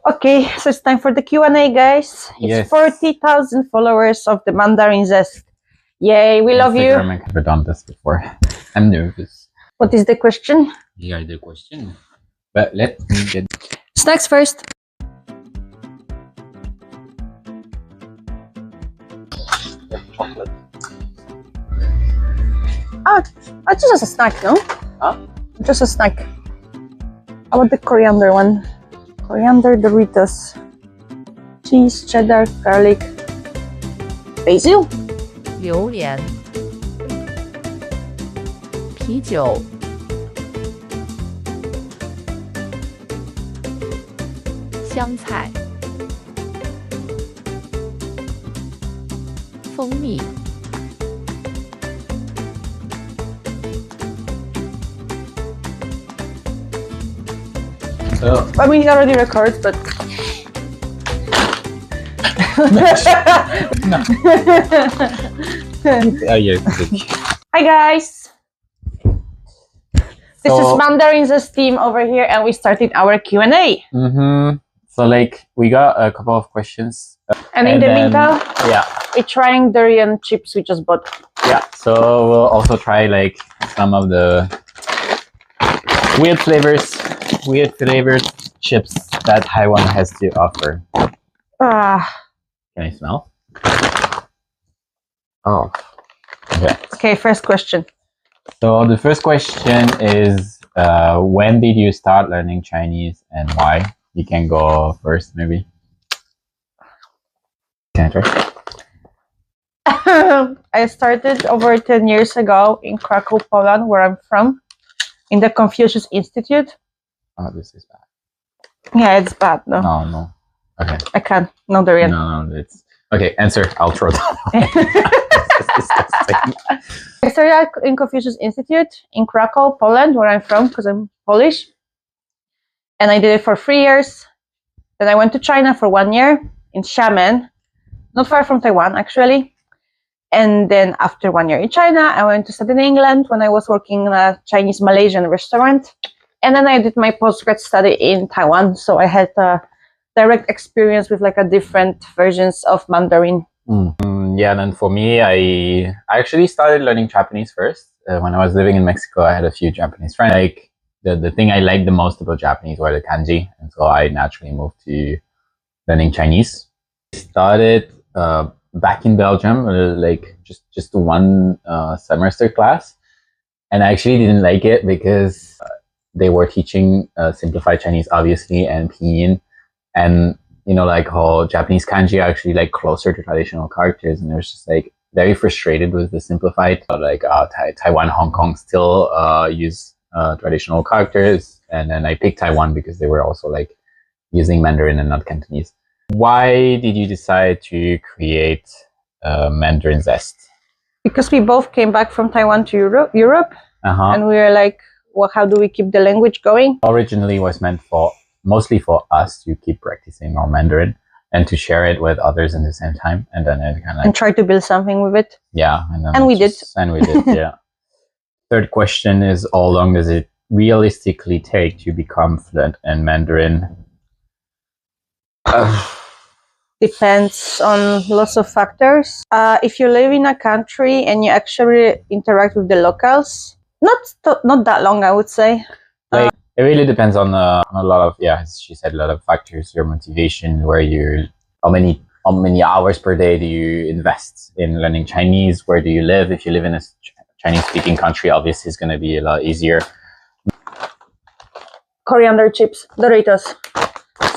Okay, so it's time for the Q&A, guys. It's 40,000 followers of the Mandarin Zest. Yay, we love you. I've never done this before. I'm nervous. What is the question? Yeah, the question. But let me get... Snacks first. chocolate. It's just a snack, no? Huh? Just a snack. How about the coriander one? Coriander Doritos. Cheese, cheddar, garlic, basil. 榴莲、啤酒、香菜、蜂蜜、 I mean, it already records, but... No. Yeah. Hi guys! This is Mandarin Zest team over here, and we started our Q&A. So like, we got a couple of questions. And in the meantime, yeah, we're trying durian chips we just bought. Yeah, so we'll also try like some of the weird flavored chips that Taiwan has to offer. Can I smell? Oh, okay. Okay, first question. So the first question is, when did you start learning Chinese and why? You can go first, maybe. Can I try? I started over 10 years ago in Krakow, Poland, where I'm from, in the Confucius Institute. Oh, this is bad. Yeah, it's bad, no? No. Okay. I can't. No durian. No, it's... Okay, answer. I'll throw it down. I started in Confucius Institute in Krakow, Poland, where I'm from, because I'm Polish. And I did it for 3 years. Then I went to China for 1 year in Xiamen, not far from Taiwan, actually. And then after 1 year in China, I went to study in England when I was working in a Chinese Malaysian restaurant. And then I did my postgrad study in Taiwan. So I had a direct experience with like a different versions of Mandarin. Yeah, and then for me, I actually started learning Japanese first. When I was living in Mexico, I had a few Japanese friends. Like the thing I liked the most about Japanese were the kanji. And so I naturally moved to learning Chinese. I started back in Belgium, like just one semester class. And I actually didn't like it because they were teaching simplified Chinese, obviously, and pinyin. And, you know, like how Japanese kanji are actually like closer to traditional characters. And I was just like very frustrated with the simplified. Like Taiwan, Hong Kong still use traditional characters. And then I picked Taiwan because they were also like using Mandarin and not Cantonese. Why did you decide to create Mandarin Zest? Because we both came back from Taiwan to Europe. And we were like, well, how do we keep the language going? Originally was meant for mostly for us to keep practicing our Mandarin and to share it with others at the same time, and then it kind of and try to build something with it. Yeah, and we did. Yeah. Third question is, how long does it realistically take to become fluent in Mandarin? Depends on lots of factors. If you live in a country and you actually interact with the locals, not that long, I would say. Like, it really depends on a lot of, yeah, as she said, a lot of factors. Your motivation, how many hours per day do you invest in learning Chinese? Where do you live? If you live in a Chinese-speaking country, obviously it's going to be a lot easier. Coriander chips, Doritos.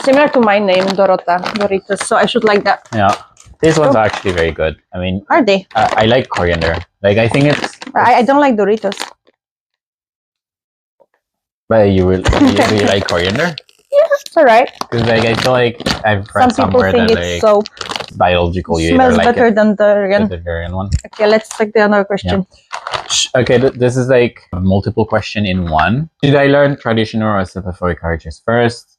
Similar to my name, Dorota, Doritos. So I should like that. Yeah, these ones are actually very good. I mean, are they? I like coriander. Like, I think it's... I don't like Doritos. But do you like coriander? Yeah, it's alright. Because like, I feel like I've read somewhere that like soap. biological, you smells like better than the durian one. Okay, let's take the other question. Yeah. Okay, this is like a multiple question in one. Did I learn traditional or simplified characters first?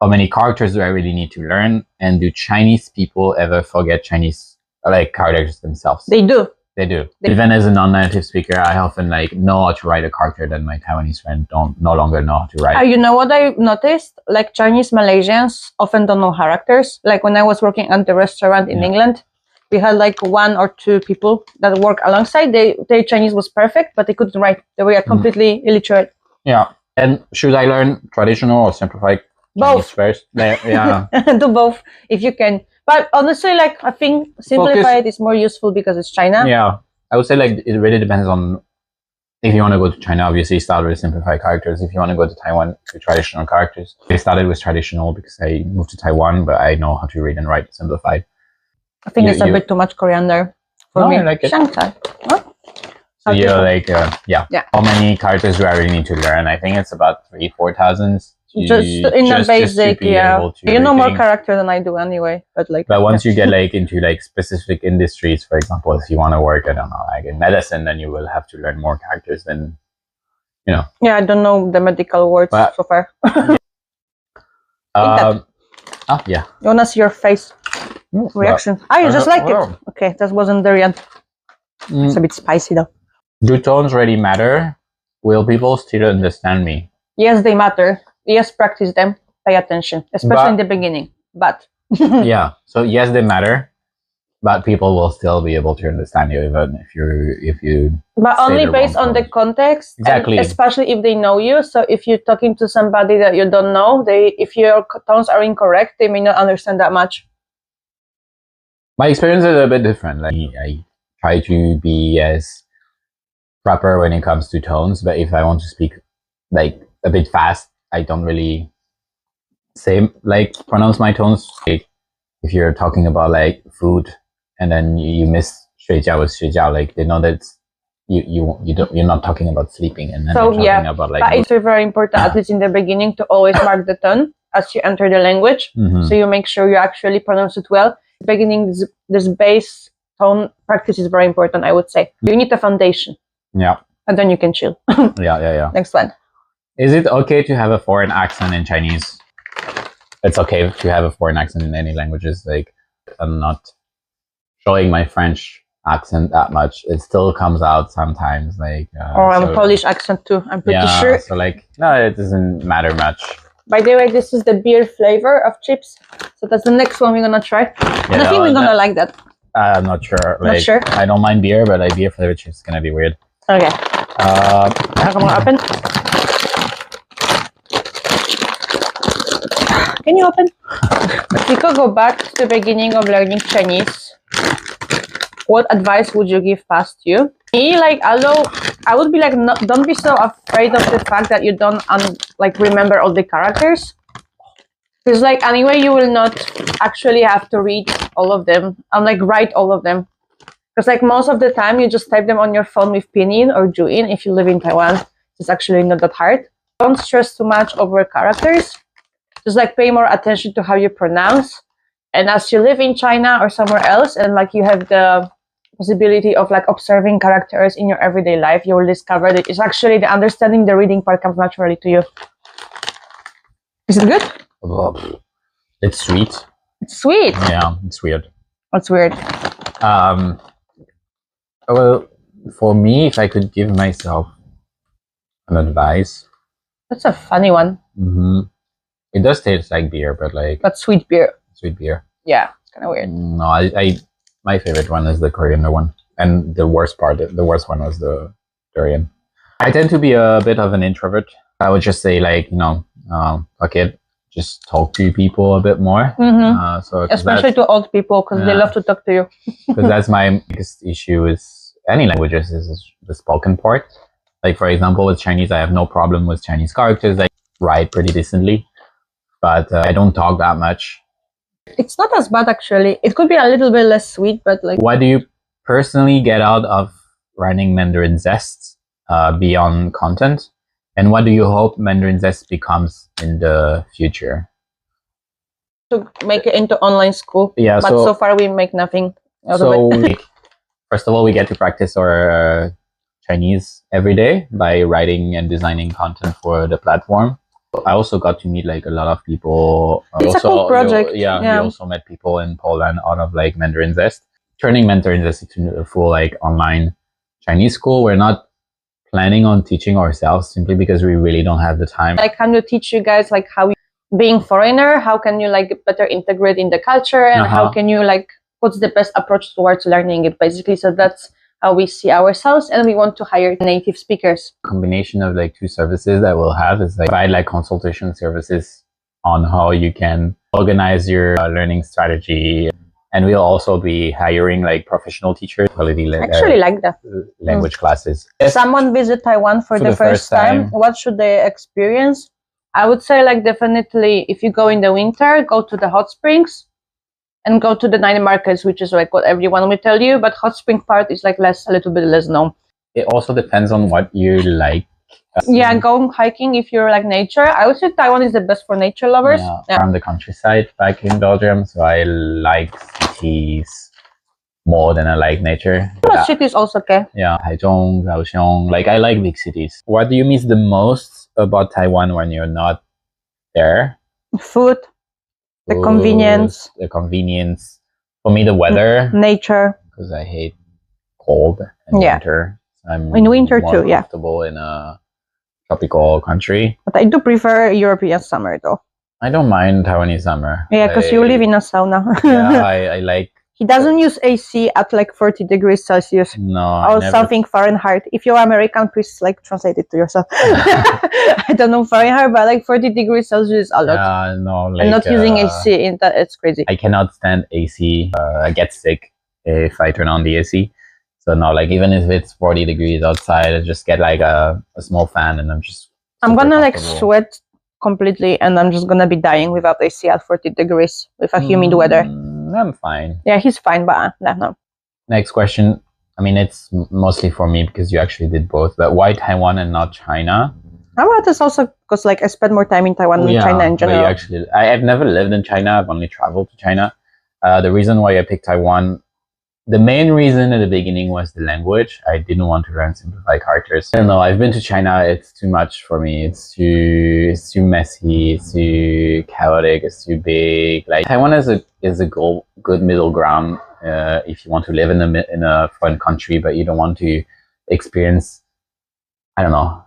How many characters do I really need to learn? And do Chinese people ever forget Chinese like characters themselves? They do. They do. Even as a non-native speaker, I often like know how to write a character that my Taiwanese friend no longer know how to write. You know what I noticed? Like Chinese Malaysians often don't know characters. Like when I was working at the restaurant in England, we had like 1 or 2 people that work alongside. Their Chinese was perfect, but they couldn't write. They were completely illiterate. Yeah. And should I learn traditional or simplified Chinese first? Yeah. Do both if you can. But honestly, like I think simplified is more useful because it's China. Yeah. I would say like it really depends on if you want to go to China, obviously start with simplified characters. If you want to go to Taiwan, to traditional characters. I started with traditional because I moved to Taiwan, but I know how to read and write simplified. I think it's a bit too much coriander for me. I like it. Huh? So you're like, how many characters do I really need to learn? I think it's about 3,000-4,000. Just in the basic, you know more character than I do anyway. But once you get like into like specific industries, for example, if you want to work, I don't know, like in medicine, then you will have to learn more characters than, you know. Yeah, I don't know the medical words so far. Yeah. You wanna see your face reaction? You just like it. Okay, that wasn't Durian. It's a bit spicy though. Do tones really matter? Will people still understand me? Yes, they matter. Yes, practice them. Pay attention, especially in the beginning. But yeah, so yes, they matter, but people will still be able to understand you even if you. But only based on the context, exactly. And especially if they know you. So if you're talking to somebody that you don't know, if your tones are incorrect, they may not understand that much. My experience is a bit different. Like I try to be as proper when it comes to tones, but if I want to speak like a bit fast, I don't really pronounce my tones. Like if you're talking about like food and then you miss 睡觉 with 睡觉, like they know that you're not talking about sleeping, and then you're talking about like. But it's very important, at least in the beginning, to always mark the tone as you enter the language, so you make sure you actually pronounce it well. Beginning, this base tone practice is very important. I would say you need a foundation. Yeah. And then you can chill. Yeah. Next one. Is it okay to have a foreign accent in Chinese? It's okay to have a foreign accent in any languages. Like, I'm not showing my French accent that much. It still comes out sometimes. Like, I'm Polish accent too. I'm pretty sure. So like, no, it doesn't matter much. By the way, this is the beer flavor of chips. So that's the next one we're gonna try. And I think we're gonna like that. I'm not sure. Like, not sure. I don't mind beer, but like beer flavored chips is gonna be weird. Okay. I'm gonna open. Can you open? If you could go back to the beginning of learning Chinese, what advice would you give past you? Me, like, although I would be like, don't be so afraid of the fact that you don't remember all the characters. Because like anyway, you will not actually have to read all of them and like write all of them. Because like most of the time, you just type them on your phone with pinyin or Juin. If you live in Taiwan, it's actually not that hard. Don't stress too much over characters. Just like pay more attention to how you pronounce. And as you live in China or somewhere else, and like you have the possibility of like observing characters in your everyday life, you will discover that it's actually the understanding, the reading part comes naturally to you. Is it good? It's sweet. It's sweet. Yeah, it's weird. What's weird? Well, for me, if I could give myself an advice. That's a funny one. It does taste like beer, but like. But sweet beer. Sweet beer. Yeah, it's kind of weird. No, my favorite one is the coriander one, and the worst one was the durian. I tend to be a bit of an introvert. I would just say like, fuck it, just talk to people a bit more. Especially to old people, because they love to talk to you. Because that's my biggest issue with any languages is the spoken part. Like for example, with Chinese, I have no problem with Chinese characters. I write pretty decently, but I don't talk that much. It's not as bad actually. It could be a little bit less sweet, but like. What do you personally get out of running Mandarin Zest beyond content? And what do you hope Mandarin Zest becomes in the future? To make it into online school. Yeah. But so far we make nothing out of it. First of all, we get to practice our Chinese every day by writing and designing content for the platform. I also got to meet like a lot of people. It's a cool project. We also met people in Poland out of like Mandarin Zest. turning Mandarin Zest into a full like online Chinese school. We're not planning on teaching ourselves simply because we really don't have the time. Like, can you teach you guys like how being foreigner, how can you like better integrate in the culture, and how can you like what's the best approach towards learning it basically? So that's how we see ourselves, and we want to hire native speakers. Combination of like two services that we'll have is like provide like consultation services on how you can organize your learning strategy, and we'll also be hiring like professional teachers, Actually, like that language classes. If someone visit Taiwan for the first time, what should they experience? I would say like definitely if you go in the winter, go to the hot springs and go to the night markets, which is like what everyone will tell you, but hot spring part is like a little bit less known. It also depends on what you like. Yeah, go hiking if you're like nature. I would say Taiwan is the best for nature lovers. Yeah. From the countryside back in Belgium, so I like cities more than I like nature. But cities also okay. Yeah, Taichung, Kaohsiung, like I like big cities. What do you miss the most about Taiwan when you're not there? Food, the convenience. The convenience. For me, the weather. Nature. Because I hate cold and winter. I'm in winter more too, comfortable in a tropical country. But I do prefer European summer though. I don't mind Taiwanese summer. Yeah, because you live in a sauna. Yeah, I like. He doesn't use AC at like 40 degrees Celsius. No. Or something Fahrenheit. If you're American, please like translate it to yourself. I don't know Fahrenheit, but like 40 degrees Celsius is a lot. Yeah, no. Like, and not using AC in that, it's crazy. I cannot stand AC. I get sick if I turn on the AC. So no, like even if it's 40 degrees outside, I just get like a small fan and I'm gonna like sweat completely and I'm just gonna be dying without AC at 40 degrees with a humid weather. I'm fine. Yeah, he's fine, but no. Next question. I mean, it's mostly for me because you actually did both, but why Taiwan and not China? Well, that's also because like I spend more time in Taiwan than China in general. I've never lived in China. I've only traveled to China. The reason why I picked Taiwan, the main reason at the beginning was the language. I didn't want to learn simplified characters. I don't know. I've been to China. It's too much for me. It's too messy. It's too chaotic. It's too big. Like Taiwan is a good middle ground. If you want to live in a foreign country, but you don't want to experience, I don't know,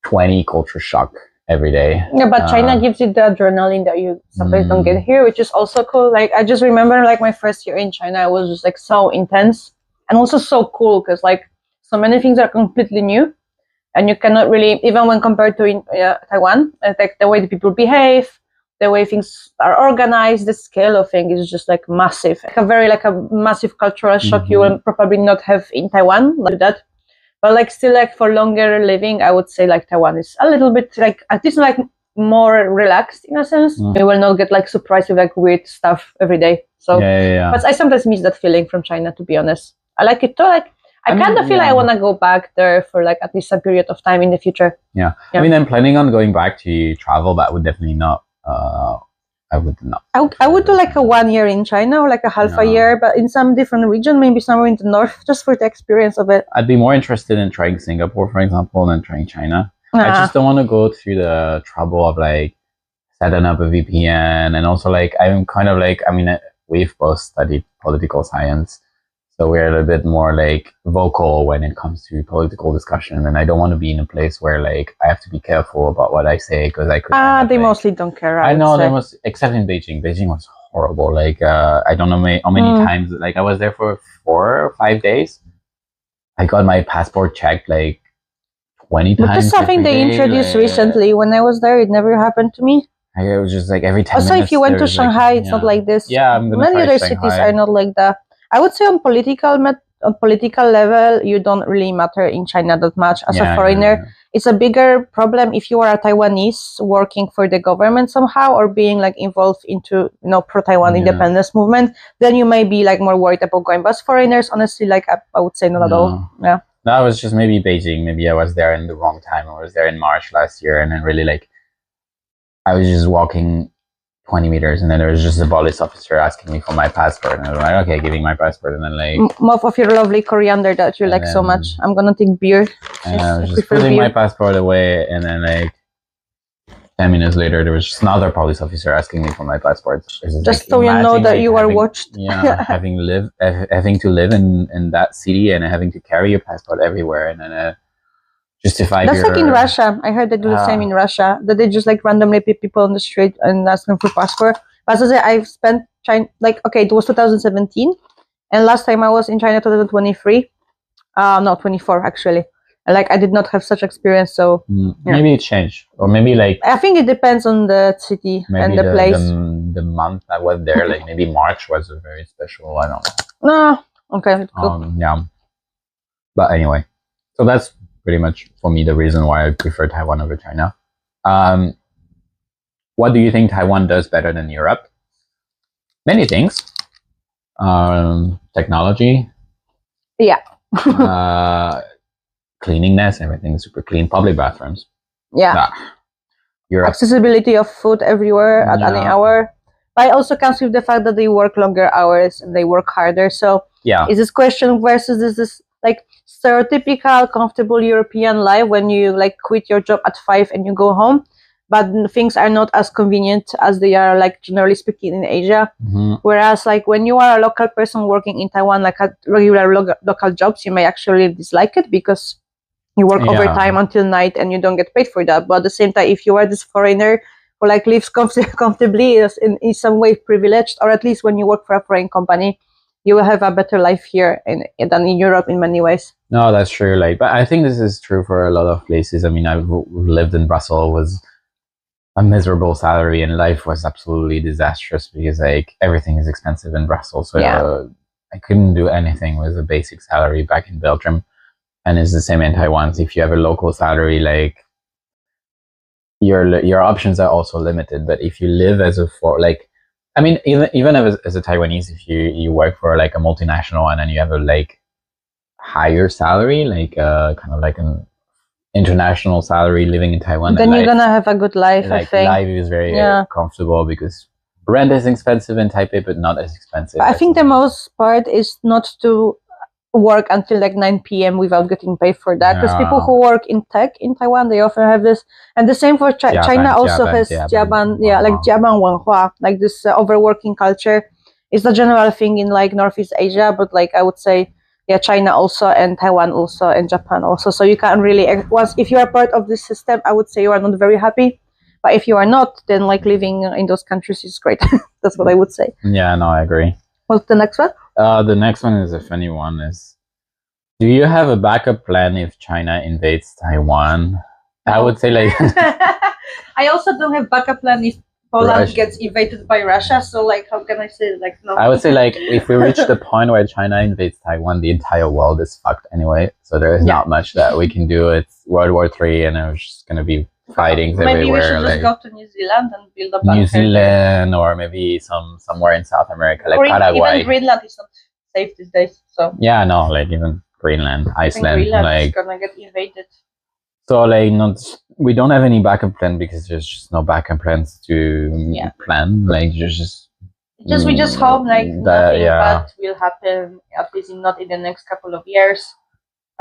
20 culture shock every day. Yeah, but China gives you the adrenaline that you sometimes don't get here, which is also cool. Like I just remember like my first year in China, it was just like so intense and also so cool because like so many things are completely new and you cannot really, even when compared to Taiwan, like the way the people behave, the way things are organized, the scale of things is just like massive. Like a massive cultural shock you will probably not have in Taiwan like that. But like still like for longer living, I would say like Taiwan is a little bit like at least like more relaxed in a sense. You will not get like surprised with like weird stuff every day. So but I sometimes miss that feeling from China, to be honest. I like it too. Like I kind of feel like I want to go back there for like at least a period of time in the future. Yeah. I mean, I'm planning on going back to travel, but I would definitely not. I would not. I would do like a 1 year in China or like a half a year, but in some different region, maybe somewhere in the north, just for the experience of it. I'd be more interested in trying Singapore, for example, than trying China. I just don't want to go through the trouble of like setting up a VPN, and also like I'm kind of like, I mean, we've both studied political science, so we're a little bit more like vocal when it comes to political discussion, and I don't want to be in a place where like I have to be careful about what I say because I could. They mostly don't care. I know they must, except in Beijing. Beijing was horrible. Like I don't know how many times. Like I was there for 4 or 5 days. I got my passport checked like 20 times. But that's something they introduced recently. When I was there, it never happened to me. It was just like every 10 minutes. Also, if you went to Shanghai, it's not like this. Yeah, I'm gonna many other cities are not like that. I would say on political level, you don't really matter in China that much as a foreigner. It's a bigger problem if you are a Taiwanese working for the government somehow or being like involved into pro-Taiwan independence movement. Then you may be like more worried about going. But as foreigners, honestly, like I would say not at all. Yeah. That was just maybe Beijing. Maybe I was there in the wrong time. I was there in March last year, and then really like I was just walking 20 meters, and then there was just a police officer asking me for my passport, and I was like, okay, giving my passport, and then like more of your lovely coriander that you like so much. I'm gonna take beer. And I was just putting my passport away, and then like 10 minutes later, there was just another police officer asking me for my passport. Just so you know that you are watched. Yeah, having to live in that city and having to carry your passport everywhere, and then justify. That's like in Russia. I heard they do the same in Russia. That they just like randomly pick people on the street and ask them for passport. But as I say, I've spent China, like, okay, it was 2017, and last time I was in China 2023. No, 24 actually. Like I did not have such experience, so maybe it changed, or maybe like I think it depends on the city and the place. The month I was there, like maybe March was a very special. I don't know. No, okay, cool. Yeah, but anyway, so that's pretty much for me the reason why I prefer Taiwan over China. What do you think Taiwan does better than Europe? Many things. Technology. Yeah. Cleanliness, everything is super clean. Public bathrooms. Yeah. Europe. Accessibility of food everywhere at any hour. But it also comes with the fact that they work longer hours and they work harder. So is this question versus this like stereotypical comfortable European life when you like quit your job at 5 and you go home, but things are not as convenient as they are like generally speaking in Asia. Whereas like when you are a local person working in Taiwan, like at regular local jobs, you may actually dislike it because you work overtime until night and you don't get paid for that. But at the same time, if you are this foreigner who like lives comfortably, is in some way privileged, or at least when you work for a foreign company, you will have a better life here than in Europe in many ways. No, that's true. Like, but I think this is true for a lot of places. I mean, I've lived in Brussels, was a miserable salary, and life was absolutely disastrous because like everything is expensive in Brussels. So I couldn't do anything with a basic salary back in Belgium. And it's the same in Taiwan. So if you have a local salary, like your options are also limited. But if you live as I mean, even as a Taiwanese, if you work for like a multinational and then you have a like higher salary, like kind of like an international salary living in Taiwan, then you're gonna have a good life. Like, I think life is very comfortable because rent is expensive in Taipei, but not as expensive. I think the most part is not to work until like 9 p.m. without getting paid for that, because people who work in tech in Taiwan, they often have this, and the same for China also has Jiaban, like Jiaban Wenhua, like this overworking culture is a general thing in like Northeast Asia, but like I would say China also, and Taiwan also, and Japan also. So you can't really, if you are part of this system, I would say you are not very happy, but if you are not, then like living in those countries is great. That's what I would say. Yeah, no, I agree. What's the next one? The next one is a funny one. Do you have a backup plan if China invades Taiwan? No. I would say like... I also don't have backup plan if Poland gets invaded by Russia. So like, how can I say like no? I would say like, if we reach the point where China invades Taiwan, the entire world is fucked anyway. So there is not much that we can do. It's World War III and there's just going to be fightings everywhere. Maybe we should just go to New Zealand and build a bunker. New Zealand, or maybe somewhere in South America, like Paraguay. Even Greenland is not safe these days. So yeah, no, like even Greenland, Iceland, Greenland like is gonna get invaded. So like we don't have any backup plan because there's just no backup plans to plan. Like we just hope like nothing bad will happen, at least not in the next couple of years,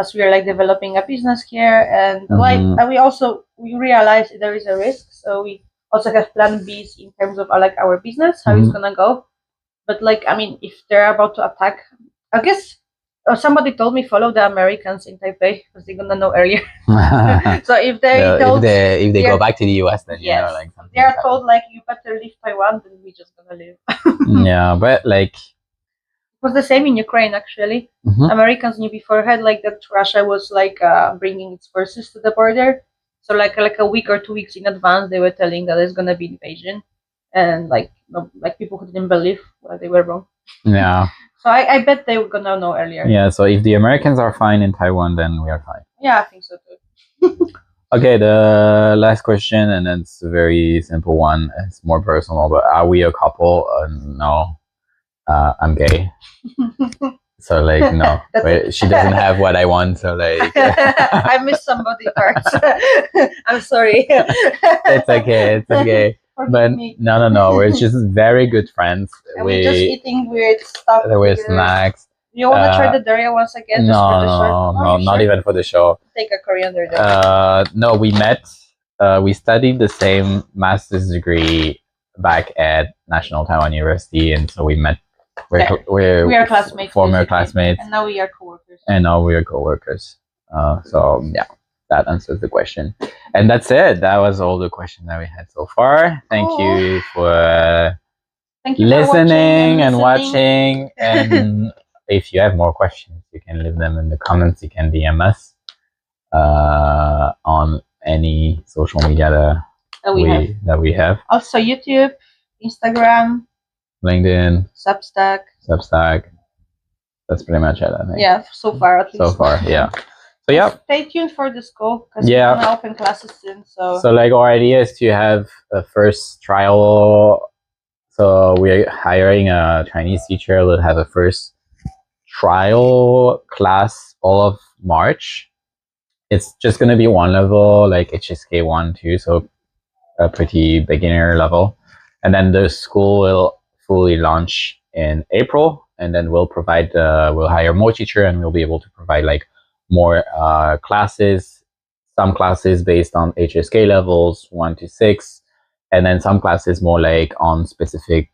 as we are like developing a business here, and and we realize there is a risk, so we also have plan B's in terms of like our business, how it's gonna go. But like, I mean, if they're about to attack, I guess, or somebody told me follow the Americans in Taipei because they're gonna know earlier. So if they go back to the US, then you know, like they are told like you better leave Taiwan, then we just gonna leave. Yeah, but like it was the same in Ukraine actually. Americans knew beforehand like that Russia was like bringing its forces to the border. So like a week or 2 weeks in advance, they were telling that there's gonna be invasion, and like people who didn't believe, well, they were wrong. Yeah. So I bet they were gonna know earlier. Yeah. So if the Americans are fine in Taiwan, then we are fine. Yeah, I think so too. Okay, the last question, and it's a very simple one. It's more personal, but are we a couple? No, I'm gay. So like no, she doesn't have what I want. So like I missed somebody parts. I'm sorry. It's okay. It's okay. But no, we're just very good friends. And we're just eating weird stuff. With snacks. You want to try the Durian once again? No, not even for the show. Take a coriander there. No, we met we studied the same master's degree back at National Taiwan University, and so we met. We are classmates. Former basically. classmates. And now we are co-workers. And now we are co-workers. So yeah, that answers the question. And that's it. That was all the questions that we had so far. Thank you for listening and watching. And if you have more questions, you can leave them in the comments. You can DM us on any social media that we have. Also YouTube, Instagram, LinkedIn, Substack. That's pretty much it, I think. Yeah, so far at least. So far, yeah. So yeah. Stay tuned for the school because we're gonna open classes soon. So like our idea is to have a first trial. So we're hiring a Chinese teacher. We'll have a first trial class all of March. It's just gonna be one level, like HSK 1, 2, so a pretty beginner level. And then the school will fully launch in April, and then we'll hire more teacher, and we'll be able to provide like more classes, some classes based on HSK levels 1 to 6, and then some classes more like on specific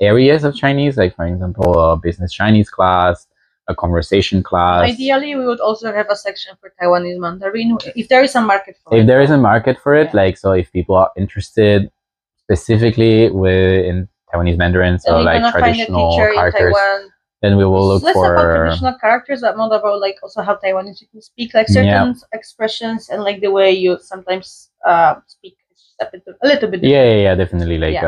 areas of Chinese, like for example a business Chinese class, a conversation class. Ideally we would also have a section for Taiwanese Mandarin if there is a market for it. If there is a market for it, like, so if people are interested specifically in Taiwanese Mandarin, so like traditional characters, then we will look less for about traditional characters, but more about like also how Taiwanese you can speak, like certain expressions and like the way you sometimes speak a little bit different. Yeah, definitely. Like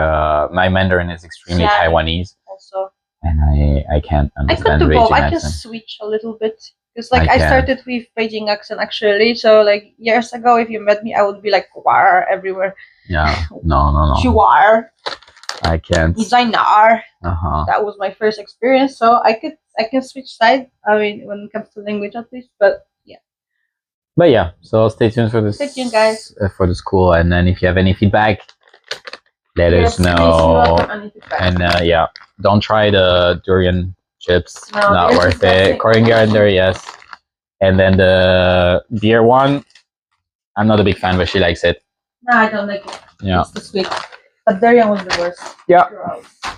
my Mandarin is extremely Taiwanese also, and I can't understand I could do both. I can accent. switch a little bit because like I started with Beijing accent actually, so like years ago if you met me I would be like war everywhere. Yeah, no. War. I can't. Designer. That was my first experience, so I can switch sides. I mean, when it comes to language, at least. But yeah. So stay tuned for this. Stay tuned, guys. For the school, and then if you have any feedback, let us know. And don't try the durian chips. No, not worth it. Coriander, yes. And then the beer one, I'm not a big fan, but she likes it. No, I don't like it. Yeah. It's too sweet. But Durian was the worst. Yeah. Gross.